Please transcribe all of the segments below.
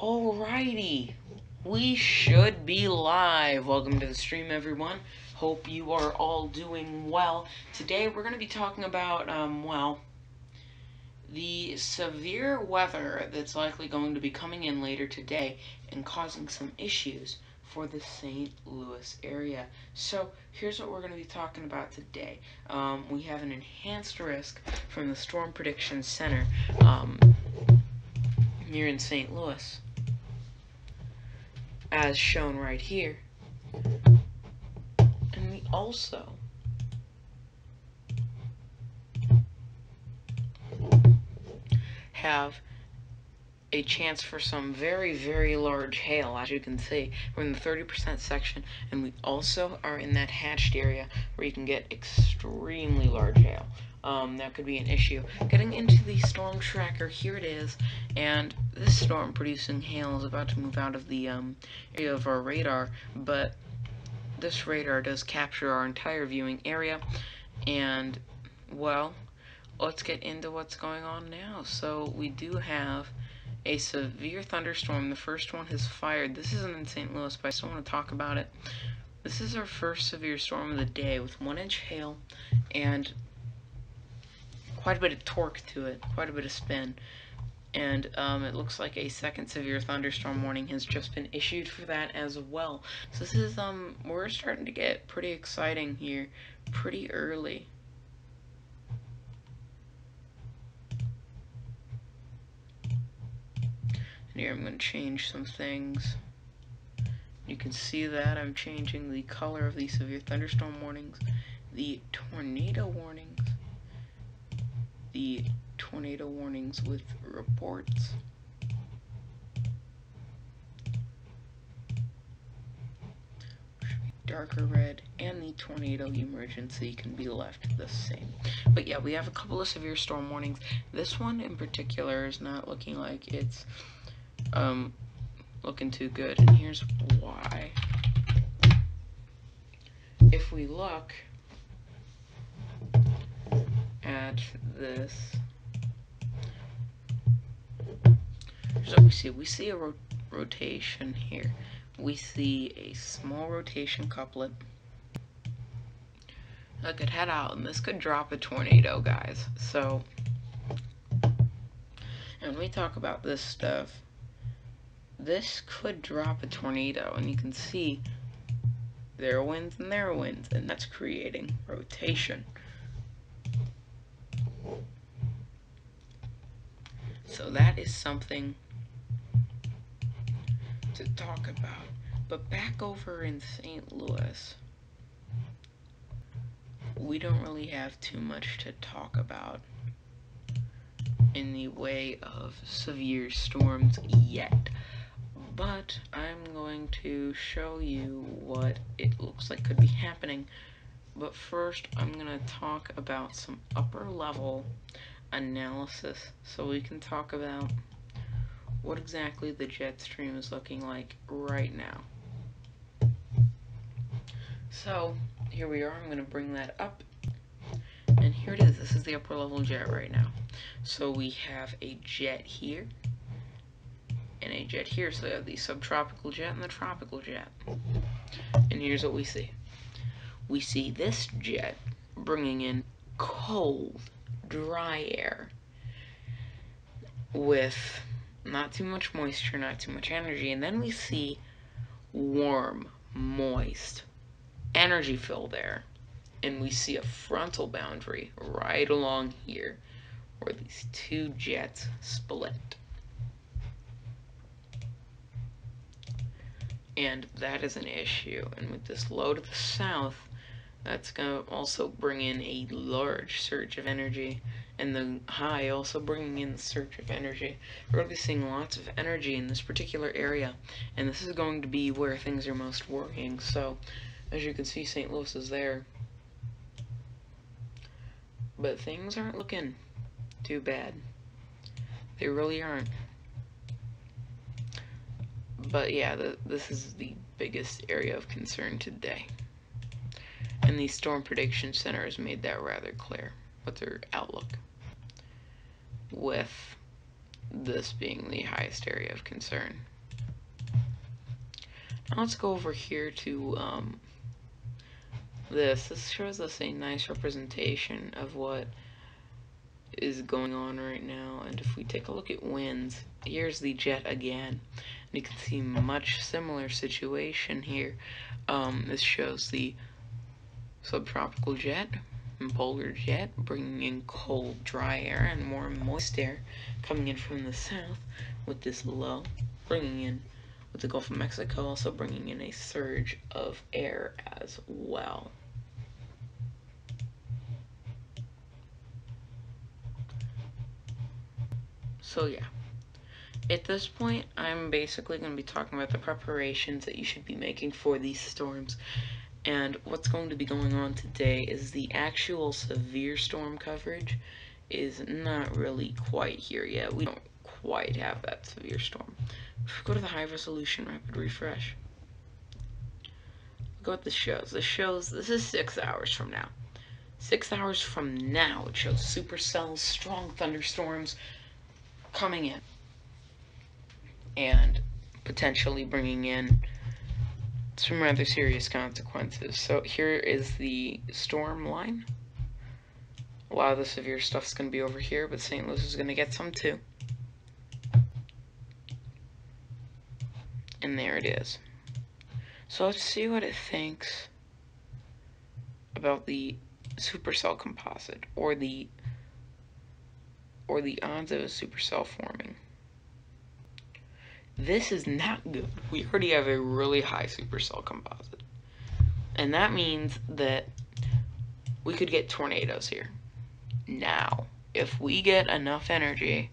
Alrighty, we should be live. Welcome to the stream, everyone. Hope you are all doing well. Today we're going to be talking about, the severe weather that's likely going to be coming in later today and causing some issues for the St. Louis area. So here's what we're going to be talking about today. We have an enhanced risk from the Storm Prediction Center here in St. Louis, as shown right here. And we also have a chance for some very, very large hail. As you can see, we're in the 30% section, and we also are in that hatched area where you can get extremely large hail. That could be an issue. Getting into the storm tracker, here it is, and this storm producing hail is about to move out of the area of our radar, but this radar does capture our entire viewing area, and, well, let's get into what's going on now. So we do have a severe thunderstorm. The first one has fired. This isn't in St. Louis, but I still want to talk about it. This is our first severe storm of the day with 1-inch hail and quite a bit of torque to it, quite a bit of spin. And it looks like a second severe thunderstorm warning has just been issued for that as well. So this is, we're starting to get pretty exciting here pretty early. And here I'm going to change some things. You can see that I'm changing the color of the severe thunderstorm warnings, the tornado warnings, the tornado warnings with reports, darker red, and the tornado emergency can be left the same. But yeah, we have a couple of severe storm warnings. This one in particular is not looking like it's looking too good, and here's why. If we look at this, so we see a rotation here. We see a small rotation couplet that could head out, and this could drop a tornado, guys. So, and when we talk about this stuff, this could drop a tornado, and you can see there are winds and there are winds, and that's creating rotation. So that is something to talk about. But back over in St. Louis, we don't really have too much to talk about in the way of severe storms yet. But I'm going to show you what it looks like could be happening. But first, I'm going to talk about some upper level analysis so we can talk about what exactly the jet stream is looking like right now. So here we are. I'm going to bring that up, and here it is. This is the upper level jet right now. So we have a jet here and a jet here. So we have the subtropical jet and the tropical jet. And here's what we see. We see this jet bringing in cold, dry air with not too much moisture, not too much energy, and then we see warm, moist, energy-filled air, and we see a frontal boundary right along here where these two jets split. And that is an issue, and with this low to the south, that's going to also bring in a large surge of energy, and the high also bringing in the surge of energy. We're going to be seeing lots of energy in this particular area, and this is going to be where things are most worrying. So, as you can see, St. Louis is there, but things aren't looking too bad. They really aren't. But yeah, this is the biggest area of concern today. And the Storm Prediction Center has made that rather clear with their outlook. With this being the highest area of concern. Now let's go over here to this shows us a nice representation of what is going on right now. And if we take a look at winds, here's the jet again, and you can see much similar situation here. This shows the subtropical jet and polar jet bringing in cold, dry air and more moist air coming in from the south, with this low bringing in, with the Gulf of Mexico also bringing in a surge of air as well. So yeah, at this point, I'm basically going to be talking about the preparations that you should be making for these storms. And what's going to be going on today is the actual severe storm coverage is not really quite here yet. We don't quite have that severe storm. If we go to the high resolution rapid refresh, look what this shows. This is 6 hours from now. 6 hours from now, it shows supercells, strong thunderstorms coming in, and potentially bringing in some rather serious consequences. So here is the storm line. A lot of the severe stuff's going to be over here, but St. Louis is going to get some too. And there it is. So let's see what it thinks about the supercell composite, or the odds of a supercell forming. This is not good. We already have a really high supercell composite. And that means that we could get tornadoes here. Now, if we get enough energy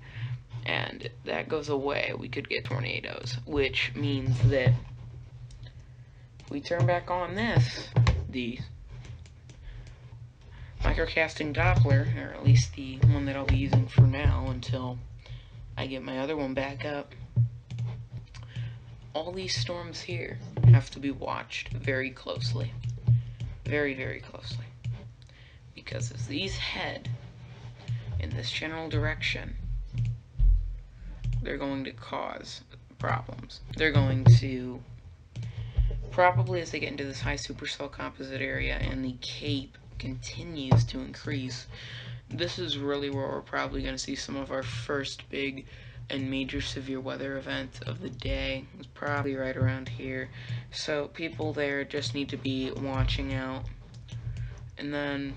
and that goes away, we could get tornadoes, which means that if we turn back on this, the microcasting Doppler, or at least the one that I'll be using for now until I get my other one back up, all these storms here have to be watched very closely. Very, very closely. Because as these head in this general direction, they're going to cause problems. They're going to, probably as they get into this high supercell composite area and the Cape continues to increase, this is really where we're probably going to see some of our first big and major severe weather event of the day. It's probably right around here. So people there just need to be watching out. And then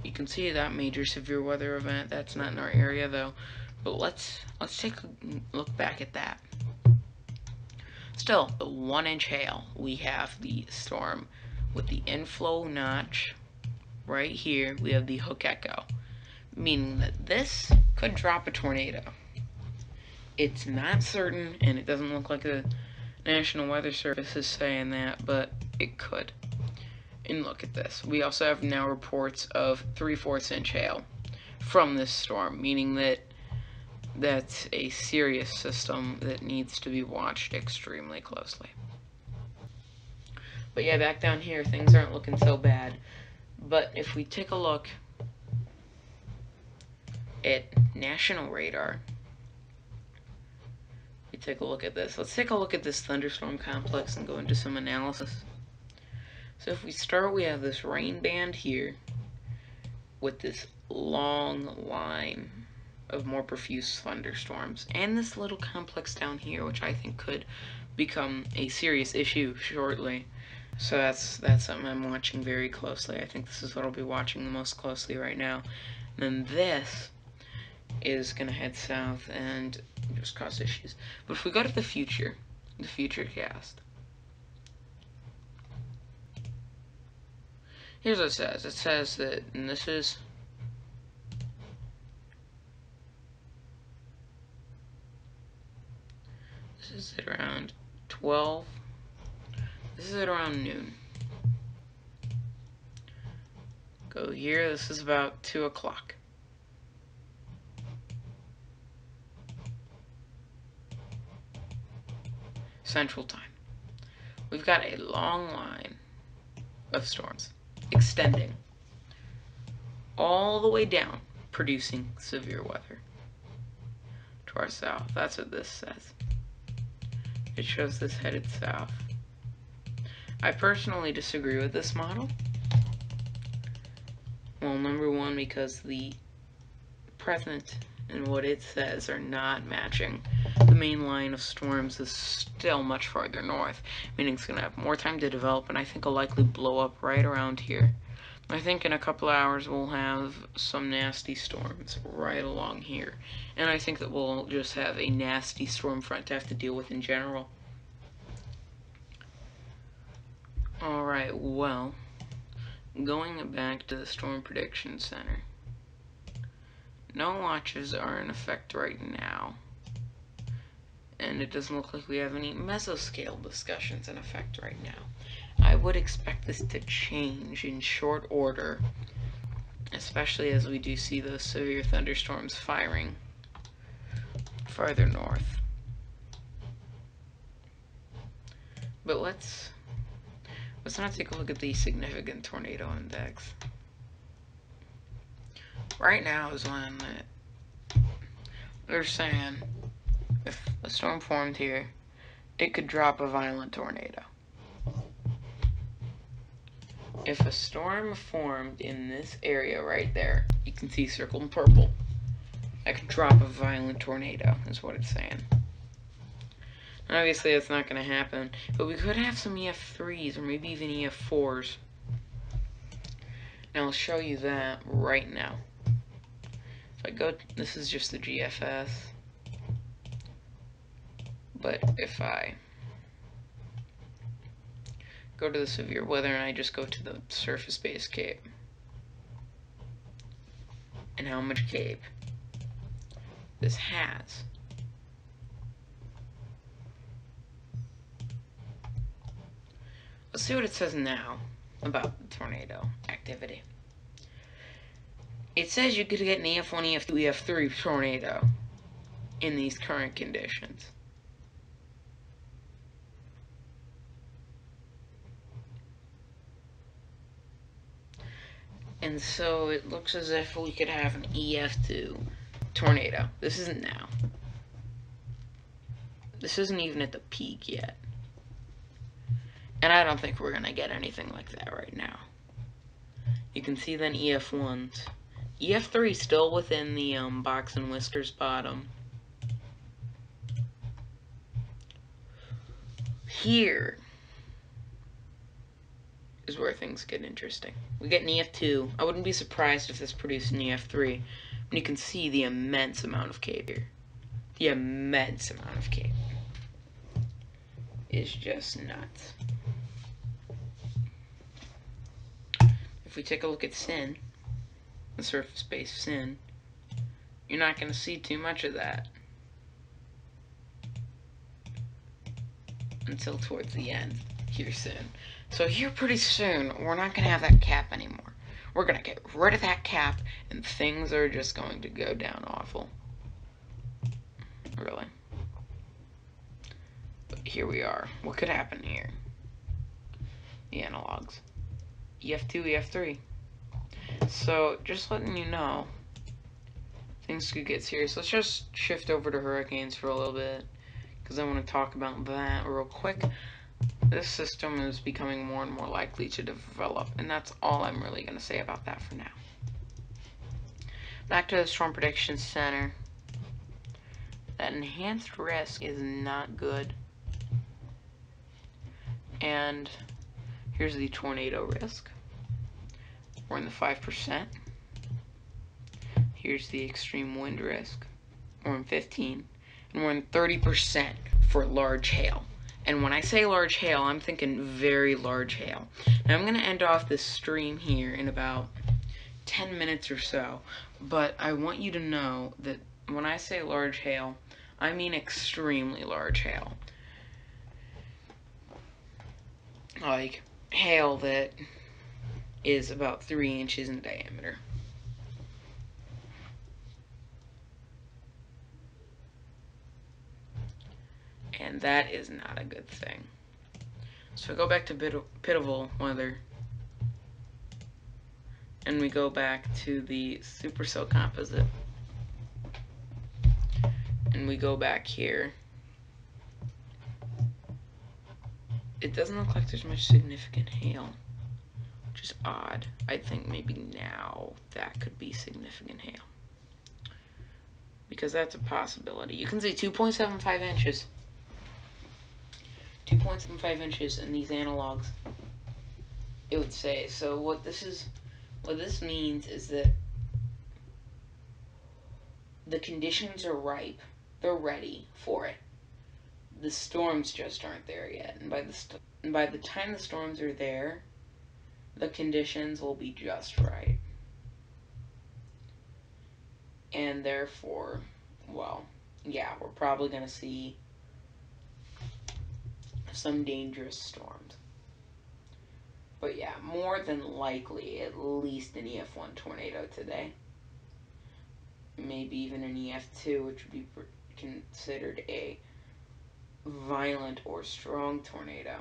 you can see that major severe weather event. That's not in our area though. But let's take a look back at that. Still, the 1-inch hail. We have the storm with the inflow notch right here. We have the hook echo, meaning that this could drop a tornado. It's not certain, and it doesn't look like the National Weather Service is saying that, but it could. And look at this. We also have now reports of 3/4 inch hail from this storm, meaning that that's a serious system that needs to be watched extremely closely. But yeah, back down here, things aren't looking so bad. But if we take a look at national radar, we take a look at this. Let's take a look at this thunderstorm complex and go into some analysis. So if we start, we have this rain band here with this long line of more profuse thunderstorms, and this little complex down here, which I think could become a serious issue shortly. So that's something I'm watching very closely. I think this is what I'll be watching the most closely right now. And then this is going to head south and just cause issues. But if we go to the future cast, here's what it says. It says that, and this is at around 12. This is at around noon. Go here. This is about 2 o'clock. Central Time. We've got a long line of storms extending all the way down, producing severe weather. to our south. That's what this says. It shows this headed south. I personally disagree with this model. Well, number one, because the present and what it says are not matching. The main line of storms is still much farther north, meaning it's going to have more time to develop, and I think it'll likely blow up right around here. I think in a couple of hours we'll have some nasty storms right along here, and I think that we'll just have a nasty storm front to have to deal with in general. Alright, well, going back to the Storm Prediction Center. No watches are in effect right now, and it doesn't look like we have any mesoscale discussions in effect right now. I would expect this to change in short order, especially as we do see those severe thunderstorms firing farther north. But let's not take a look at the significant tornado index. Right now is when they're saying if a storm formed here, it could drop a violent tornado. If a storm formed in this area right there, you can see circled in purple, that could drop a violent tornado, is what it's saying. And obviously that's not going to happen, but we could have some EF3s or maybe even EF4s. And I'll show you that right now. If I go, this is just the GFS, but if I go to the severe weather and I just go to the surface-based CAPE, and how much CAPE this has. Let's see what it says now about the tornado activity. It says you could get an EF1, EF2, EF3 tornado in these current conditions. And so it looks as if we could have an EF2 tornado. This isn't now. This isn't even at the peak yet. And I don't think we're going to get anything like that right now. You can see then EF1s. EF3 still within the box and whiskers bottom. Here is where things get interesting. We get an EF2. I wouldn't be surprised if this produced an EF3. And you can see the immense amount of CAPE here. The immense amount of CAPE is just nuts. If we take a look at SIN, the surface-based SIN, you're not going to see too much of that until towards the end. Here's SIN. So here pretty soon, we're not going to have that cap anymore. We're going to get rid of that cap, and things are just going to go down awful. Really. But here we are. What could happen here? The analogs. EF2, EF3. So, just letting you know, things could get serious. Let's just shift over to hurricanes for a little bit, because I want to talk about that real quick. This system is becoming more and more likely to develop, and that's all I'm really going to say about that for now. Back to the Storm Prediction Center. That enhanced risk is not good. And here's the tornado risk. We're in the 5%. Here's the extreme wind risk. We're in 15%. And we're in 30% for large hail. And when I say large hail, I'm thinking very large hail. Now I'm going to end off this stream here in about 10 minutes or so. But I want you to know that when I say large hail, I mean extremely large hail. Like hail that is about 3 inches in diameter. And that is not a good thing. So go back to pitiful weather, and we go back to the supercell composite, and and we go back here, it doesn't look like there's much significant hail, which is odd. I think maybe now that could be significant hail, because that's a possibility. You can see 2.75 inches. 2.75 inches in these analogs, it would say. So what this means is that the conditions are ripe. They're ready for it. The storms just aren't there yet. And by the time the storms are there, the conditions will be just right. And therefore, well, yeah, we're probably going to see some dangerous storms. But yeah, more than likely, at least an EF1 tornado today. Maybe even an EF2, which would be considered a violent or strong tornado.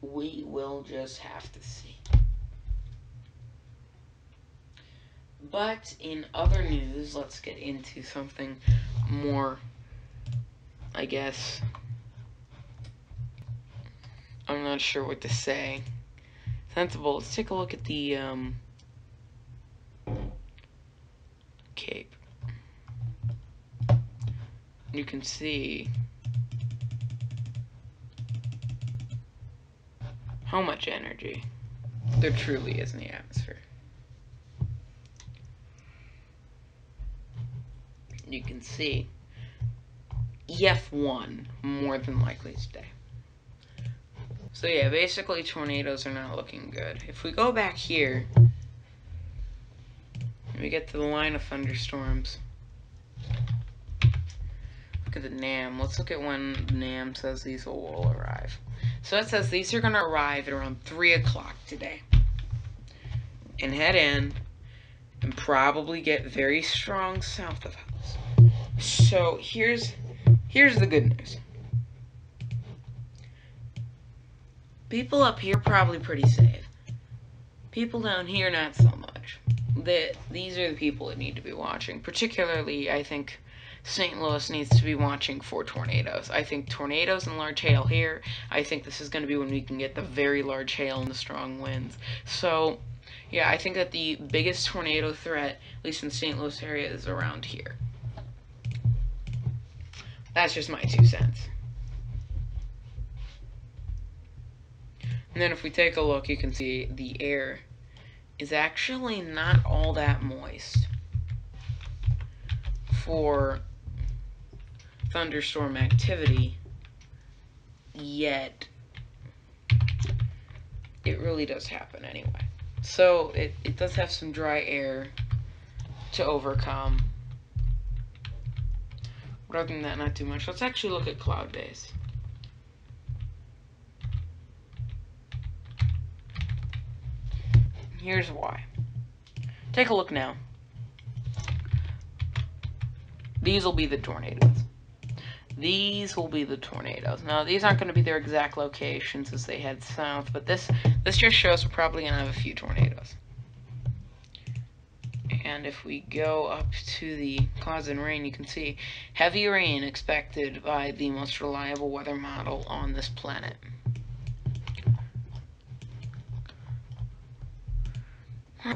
We will just have to see. But in other news, let's get into something more, I guess, I'm not sure what to say, sensible. Let's take a look at the Cape. You can see how much energy there truly is in the atmosphere. You can see EF1 more than likely today. So yeah, basically tornadoes are not looking good. If we go back here, and we get to the line of thunderstorms, look at the NAM. Let's look at when NAM says these will arrive. So it says these are going to arrive at around 3 o'clock today, and head in, and probably get very strong south of us. So here's the good news. People up here probably pretty safe. People down here not so much. These are the people that need to be watching. Particularly, I think St. Louis needs to be watching for tornadoes. I think tornadoes and large hail here. I think this is going to be when we can get the very large hail and the strong winds. So, yeah, I think that the biggest tornado threat, at least in the St. Louis area, is around here. That's just my 2 cents. And then if we take a look, you can see the air is actually not all that moist for thunderstorm activity, yet it really does happen anyway. So it does have some dry air to overcome. But other than that, not too much. Let's actually look at cloud base. Here's why. Take a look now. These will be the tornadoes. These will be the tornadoes. Now, these aren't going to be their exact locations as they head south, but this just shows we're probably going to have a few tornadoes. And if we go up to the clouds and rain, you can see heavy rain expected by the most reliable weather model on this planet.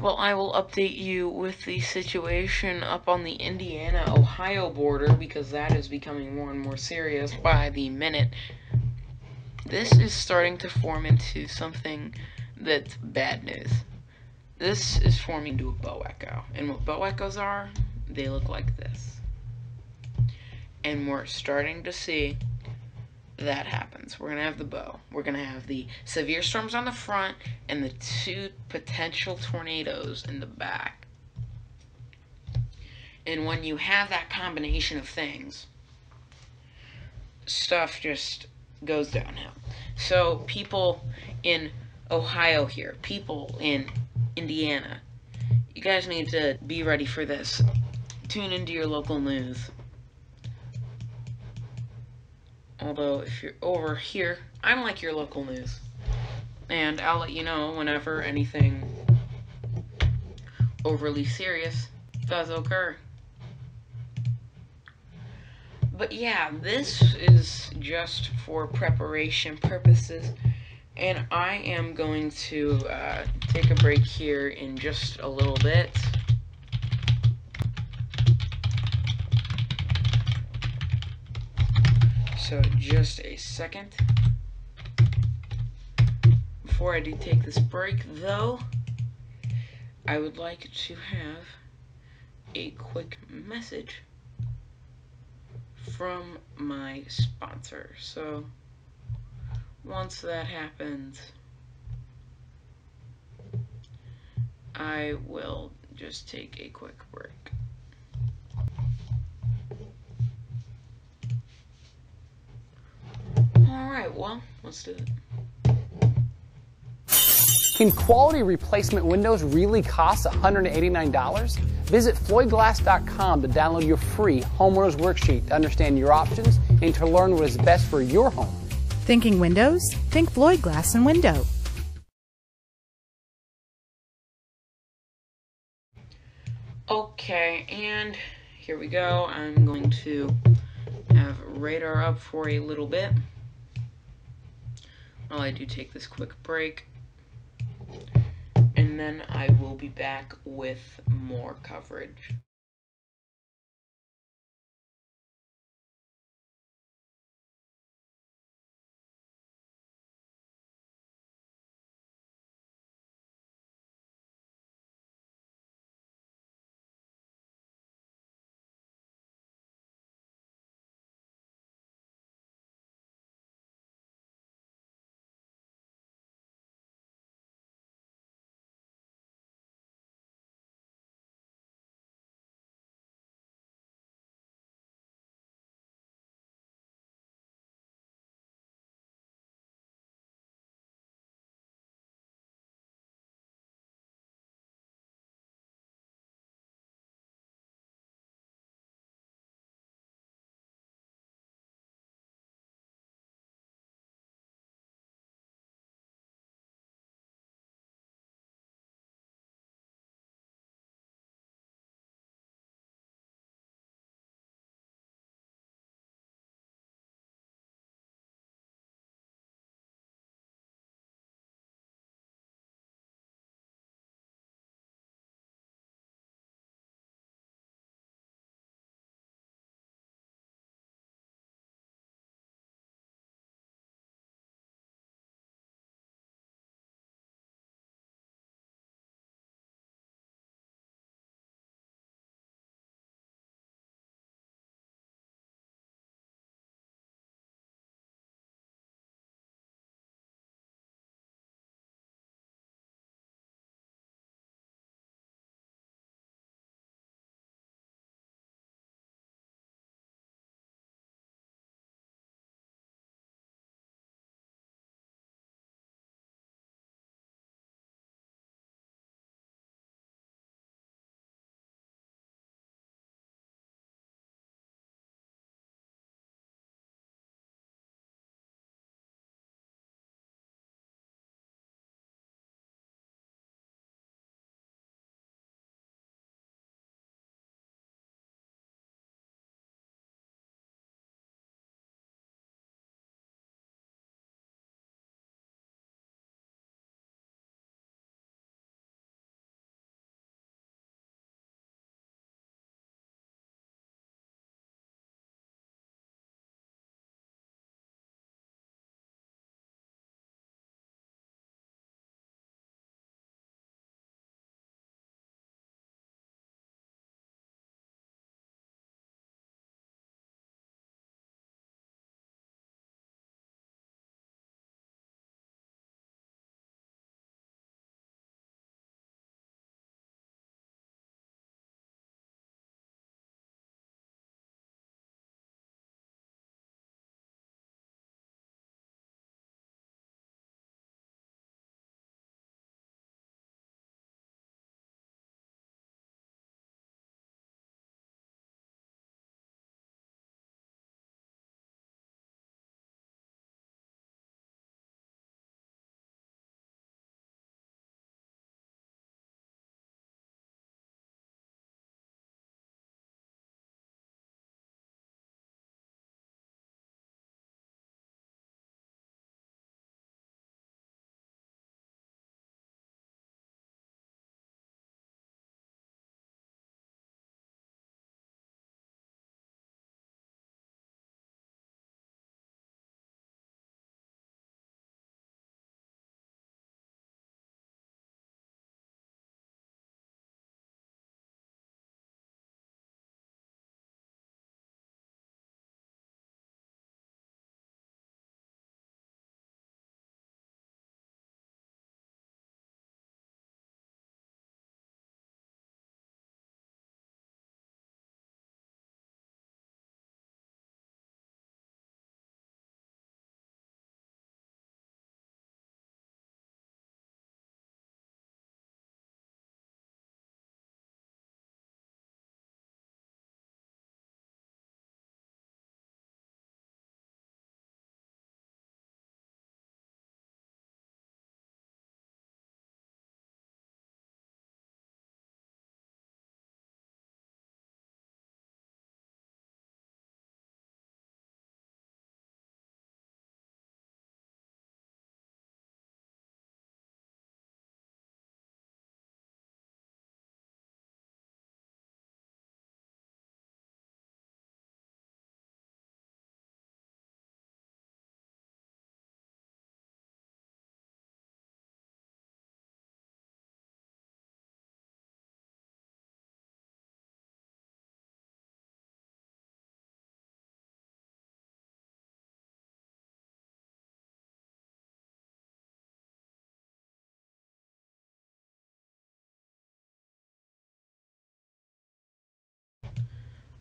Well, I will update you with the situation up on the Indiana-Ohio border, because that is becoming more and more serious by the minute. This is starting to form into something that's bad news. This is forming into a bow echo. And what bow echoes are, they look like this. And we're starting to see that happens. We're going to have the bow. We're going to have the severe storms on the front and the 2 potential tornadoes in the back. And when you have that combination of things, stuff just goes downhill. So people in Ohio here, people in Indiana, you guys need to be ready for this. Tune into your local news. Although, if you're over here, I'm like your local news. And I'll let you know whenever anything overly serious does occur. But yeah, this is just for preparation purposes, and I am going to take a break here in just a little bit. So just a second. Before I do take this break, though, I would like to have a quick message from my sponsor. So once that happens, I will just take a quick break. Alright, well, let's do it. Can quality replacement windows really cost $189? Visit FloydGlass.com to download your free homeowner's worksheet to understand your options and to learn what is best for your home. Thinking windows? Think Floyd Glass and Window. Okay, and here we go. I'm going to have radar up for a little bit while I do take this quick break, and then I will be back with more coverage.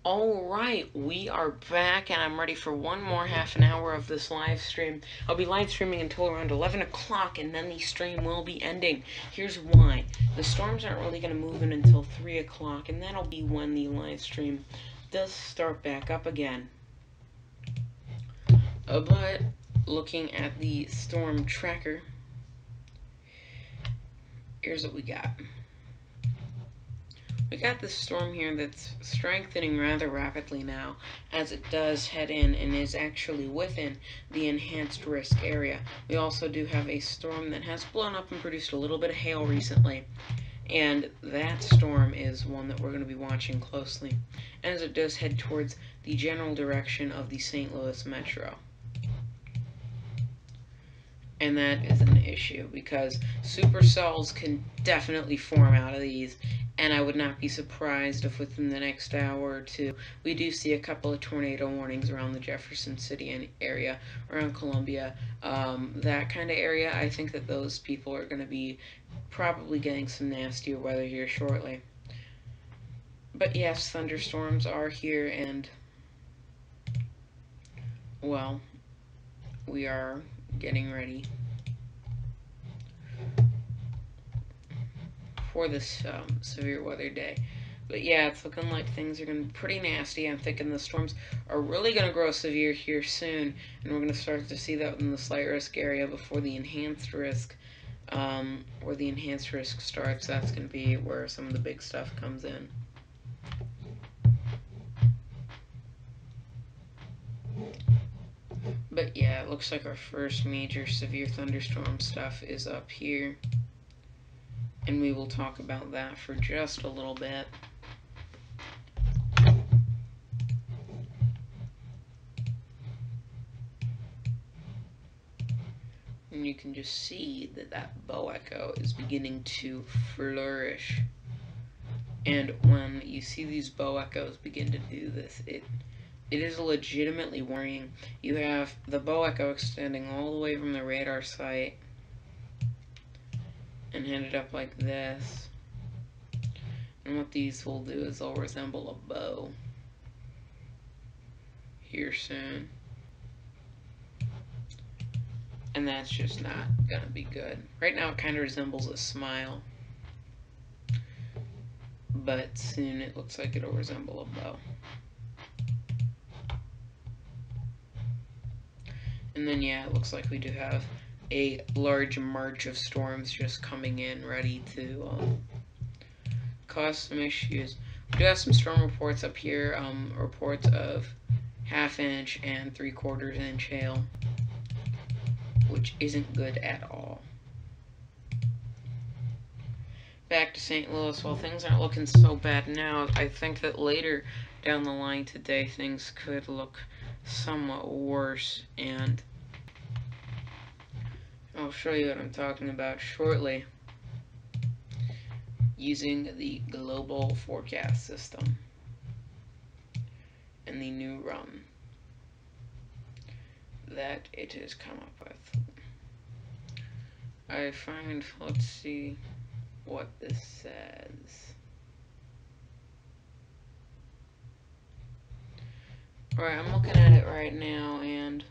Alright, we are back and I'm ready for one more half an hour of this live stream. I'll be live streaming until around 11 o'clock and then the stream will be ending. Here's why. The storms aren't really going to move in until 3 o'clock, and that'll be when the live stream does start back up again. But looking at the storm tracker, here's what we got. We got this storm here that's strengthening rather rapidly now as it does head in and is actually within the enhanced risk area. We also do have a storm that has blown up and produced a little bit of hail recently, and that storm is one that we're going to be watching closely as it does head towards the general direction of the St. Louis metro. And that is an issue because supercells can definitely form out of these, and I would not be surprised if within the next hour or two we do see a couple of tornado warnings around the Jefferson City area, around Columbia, that kind of area. I think that those people are going to be probably getting some nastier weather here shortly. But yes, thunderstorms are here, and well, we are getting ready for this severe weather day. But yeah, it's looking like things are going to be pretty nasty. I'm thinking the storms are really going to grow severe here soon, and we're going to start to see that in the slight risk area before the enhanced risk, where the enhanced risk starts. That's going to be where some of the big stuff comes in. But yeah, it looks like our first major severe thunderstorm stuff is up here, and we will talk about that for just a little bit. And you can just see that that bow echo is beginning to flourish. And when you see these bow echoes begin to do this, it is legitimately worrying. You have the bow echo extending all the way from the radar site and headed up like this. And what these will do is they'll resemble a bow here soon. And that's just not gonna be good. Right now it kind of resembles a smile, but soon it looks like it'll resemble a bow. And then yeah, it looks like we do have a large march of storms just coming in, ready to cause some issues. We do have some storm reports up here, reports of 1/2 inch and 3/4 inch hail, which isn't good at all. Back to St. Louis, while things aren't looking so bad now, I think that later down the line today things could look somewhat worse, and I'll show you what I'm talking about shortly using the global forecast system and the new run that it has come up with. I find, let's see what this says. Alright, I'm looking at it right now, and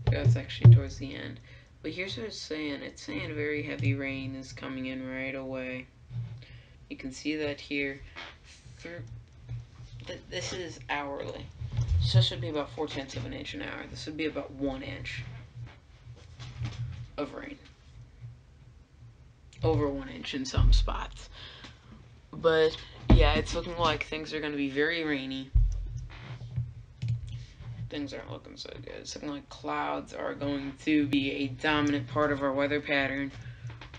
that's actually towards the end. But here's what it's saying. It's saying very heavy rain is coming in right away. You can see that here. This is hourly. So this should be about 4/10 of an inch an hour. This would be about 1 inch of rain. Over 1 inch in some spots. But yeah, it's looking like things are going to be very rainy. Things aren't looking so good. It's looking like clouds are going to be a dominant part of our weather pattern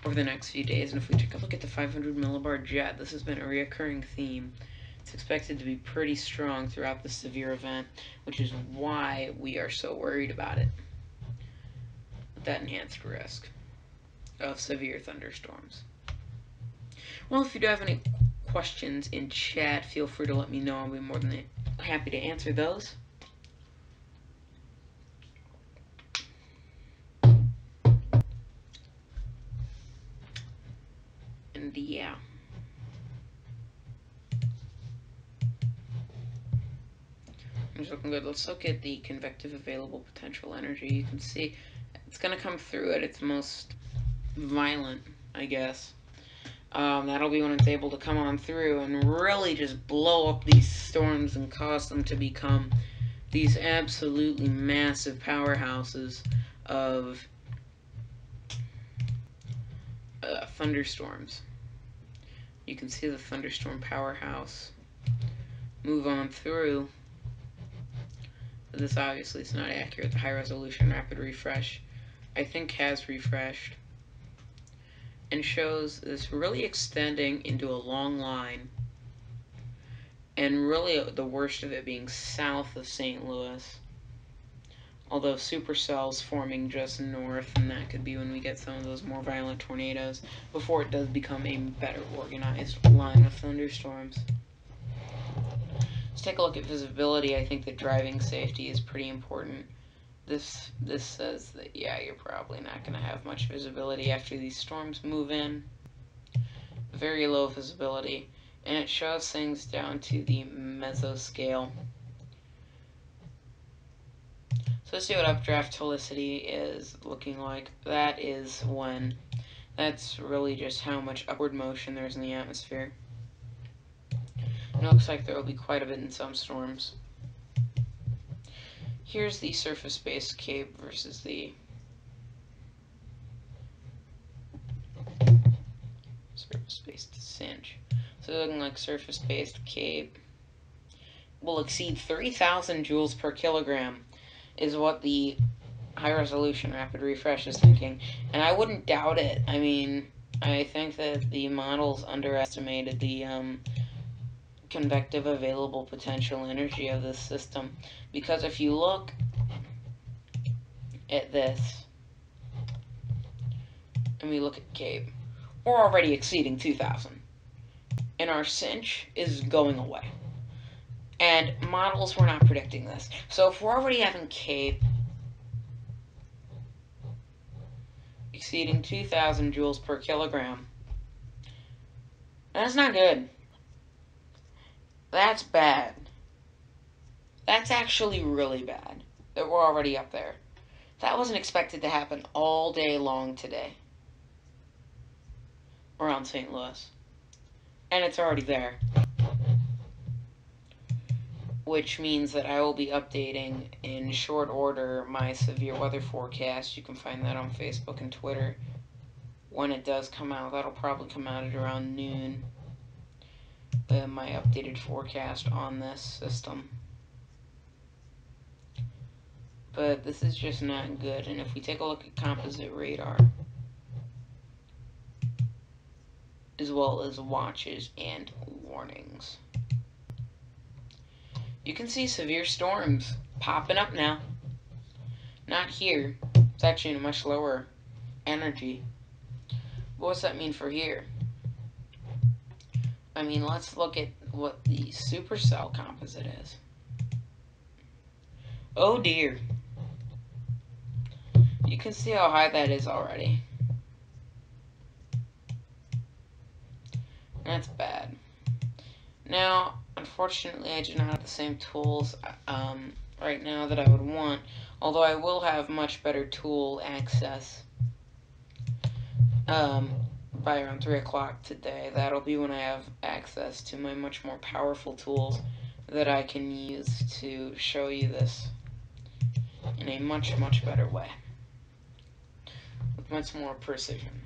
over the next few days. And if we take a look at the 500 millibar jet, this has been a reoccurring theme. It's expected to be pretty strong throughout the severe event, which is why we are so worried about it. That enhanced risk of severe thunderstorms. Well, if you do have any questions in chat, feel free to let me know. I'll be more than happy to answer those. And yeah. everything's looking good. Let's look at the convective available potential energy. You can see it's going to come through at its most violent, I guess. That'll be when it's able to come on through and really just blow up these storms and cause them to become these absolutely massive powerhouses of thunderstorms. You can see the thunderstorm powerhouse move on through. This obviously is not accurate. The high resolution rapid refresh, I think, has refreshed and shows this really extending into a long line, and really the worst of it being south of St. Louis, although supercells forming just north, and that could be when we get some of those more violent tornadoes before it does become a better organized line of thunderstorms. Let's take a look at visibility. I think that driving safety is pretty important. This says that, yeah, you're probably not going to have much visibility after these storms move in. Very low visibility, and it shows things down to the mesoscale. So let's see what updraft helicity is looking like. That is when, that's really just how much upward motion there is in the atmosphere. And it looks like there will be quite a bit in some storms. Here's the surface-based cape versus the surface-based cinch. So looking like surface-based cape will exceed 3,000 joules per kilogram is what the high-resolution rapid refresh is thinking. And I wouldn't doubt it. I mean, I think that the models underestimated the convective available potential energy of this system, because if you look at this and we look at cape, we're already exceeding 2,000 and our cinch is going away, and models were not predicting this. So if we're already having cape exceeding 2,000 joules per kilogram, that's not good. That's bad. That's actually really bad that we're already up there. That wasn't expected to happen all day long today around St. Louis. And it's already there. Which means that I will be updating in short order my severe weather forecast. You can find that on Facebook and Twitter when it does come out. That'll probably come out at around noon. My updated forecast on this system. But this is just not good. And if we take a look at composite radar, as well as watches and warnings, you can see severe storms popping up now. Not here. It's actually in a much lower energy. But what's that mean for here? I mean, let's look at what the supercell composite is. Oh dear. You can see how high that is already. That's bad. Now, unfortunately, I do not have the same tools right now that I would want, although I will have much better tool access by around 3 o'clock today. That'll be when I have access to my much more powerful tools that I can use to show you this in a much, much better way, with much more precision.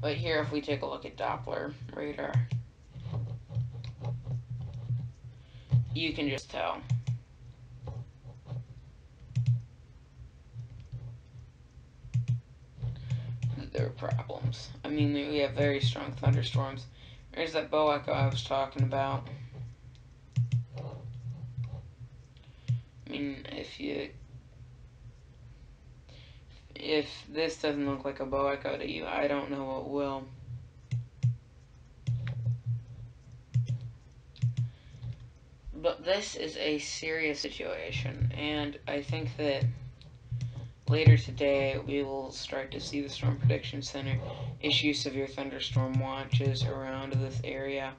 But here, if we take a look at Doppler radar, you can just tell. There are problems. I mean, we have very strong thunderstorms. There's that bow echo I was talking about. I mean, if this doesn't look like a bow echo to you, I don't know what will. But this is a serious situation, and I think that later today we will start to see the Storm Prediction Center issue severe thunderstorm watches around this area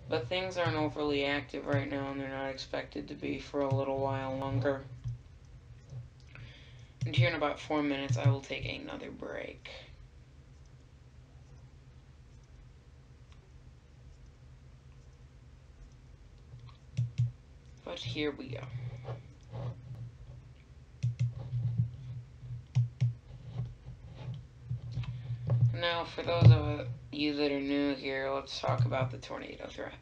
But things aren't overly active right now, and they're not expected to be for a little while longer. And here in about 4 minutes, I will take another break. But here we go. Now, for those of you that are new here, let's talk about the tornado threat.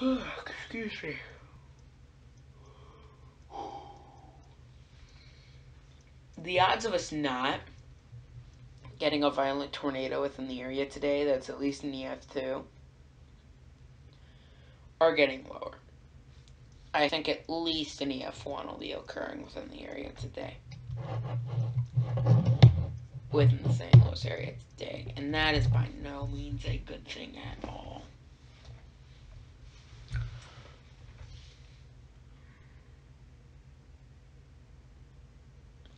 Excuse me. The odds of us not getting a violent tornado within the area today that's at least an EF2 are getting lower. I think at least an EF1 will be occurring within the area today. Within the St. Louis area today. And that is by no means a good thing at all.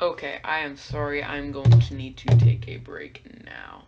Okay, I am sorry. I'm going to need to take a break now.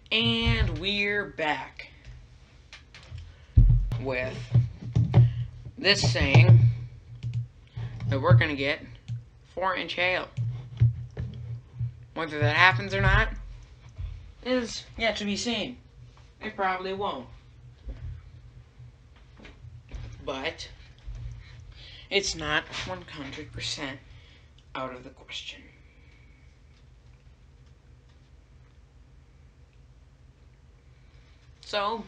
And we're back. with this saying that we're going to get 4-inch hail. Whether that happens or not is yet to be seen. It probably won't. But it's not 100% out of the question. So,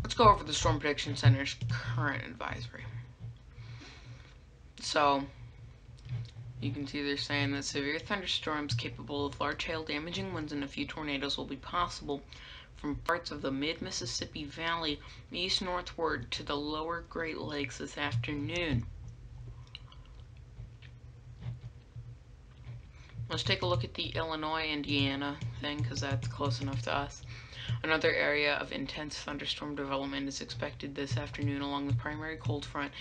let's go over the Storm Prediction Center's current advisory. So, you can see they're saying that severe thunderstorms capable of large hail, damaging winds, and a few tornadoes will be possible from parts of the mid-Mississippi Valley east northward to the lower Great Lakes this afternoon. Let's take a look at the Illinois-Indiana thing, because that's close enough to us. Another area of intense thunderstorm development is expected this afternoon along the primary cold front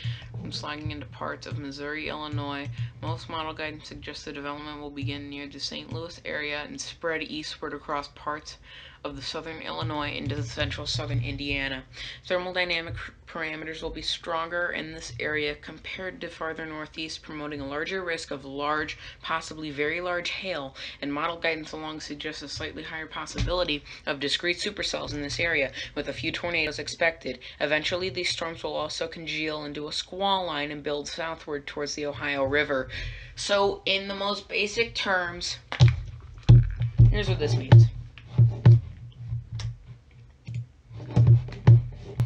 from sliding into parts of Missouri, Illinois. Most model guidance suggests the development will begin near the St. Louis area and spread eastward across parts of the southern Illinois into the central southern Indiana. Thermodynamic parameters will be stronger in this area compared to farther northeast, promoting a larger risk of large, possibly very large hail, and model guidance along suggests a slightly higher possibility of discrete supercells in this area, with a few tornadoes expected. Eventually, these storms will also congeal into a squall line and build southward towards the Ohio River. So, in the most basic terms, here's what this means.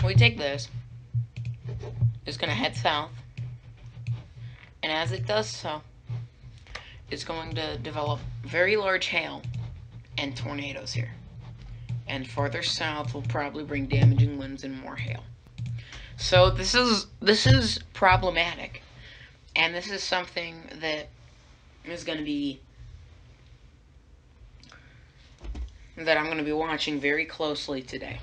We take this, it's going to head south, and as it does so, it's going to develop very large hail and tornadoes here. And farther south will probably bring damaging winds and more hail. So this is problematic, and this is something that is going to be that I'm going to be watching very closely today.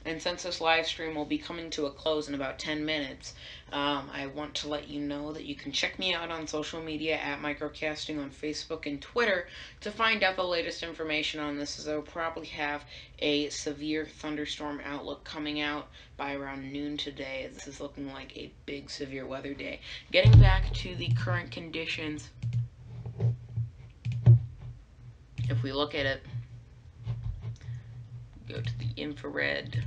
And since this live stream will be coming to a close in about 10 minutes, I want to let you know that you can check me out on social media at Microcasting on Facebook and Twitter to find out the latest information on this, as I will probably have a severe thunderstorm outlook coming out by around noon today. This is looking like a big severe weather day. Getting back to the current conditions, if we look at it, go to the infrared,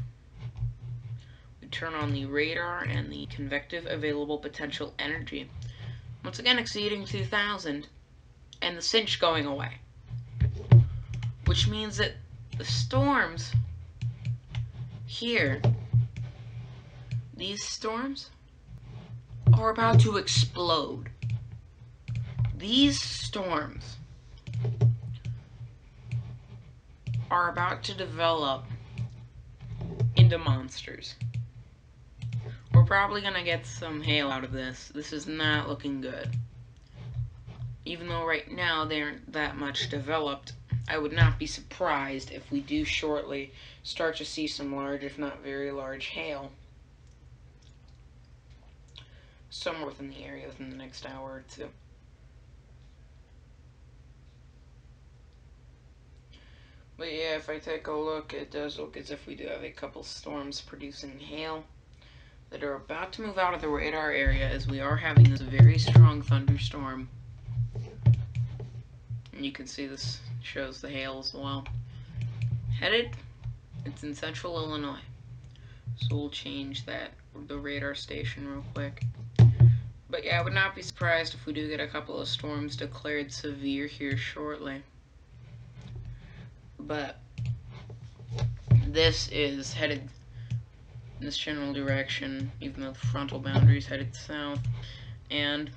we turn on the radar and the convective available potential energy, once again exceeding 2,000, and the cinch going away, which means that the storms here, these storms are about to explode. These storms are about to develop into monsters. We're probably gonna get some hail out of this. This is not looking good. Even though right now they aren't that much developed, I would not be surprised if we do shortly start to see some large, if not very large, hail somewhere within the area within the next hour or two. But yeah, if I take a look, it does look as if we do have a couple storms producing hail that are about to move out of the radar area, as we are having this very strong thunderstorm. And you can see this shows the hail as well. Headed, it's in central Illinois. So we'll change that, the radar station real quick. But yeah, I would not be surprised if we do get a couple of storms declared severe here shortly. But this is headed in this general direction, even though the frontal boundary is headed south. And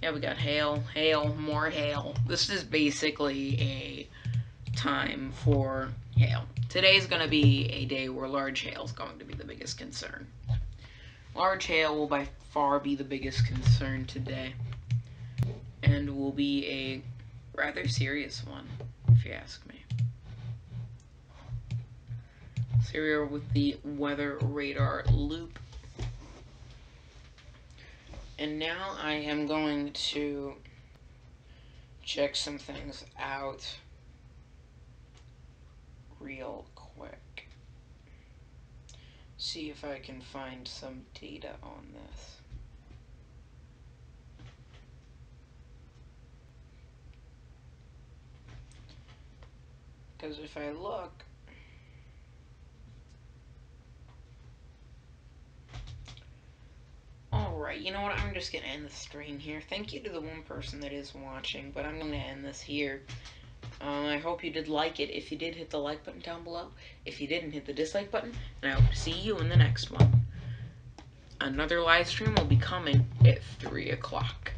yeah, we got hail, more hail. This is basically a time for hail. Today's going to be a day where large hail is going to be the biggest concern. Large hail will by far be the biggest concern today, and will be a rather serious one, if you ask me. So here we are with the weather radar loop. And now I am going to check some things out real quick. See if I can find some data on this. Because if I look, alright, you know what, I'm just going to end the stream here. Thank you to the one person that is watching, but I'm going to end this here. I hope you did like it. If you did, hit the like button down below. If you didn't, hit the dislike button, and I hope to see you in the next one. Another live stream will be coming at 3 o'clock.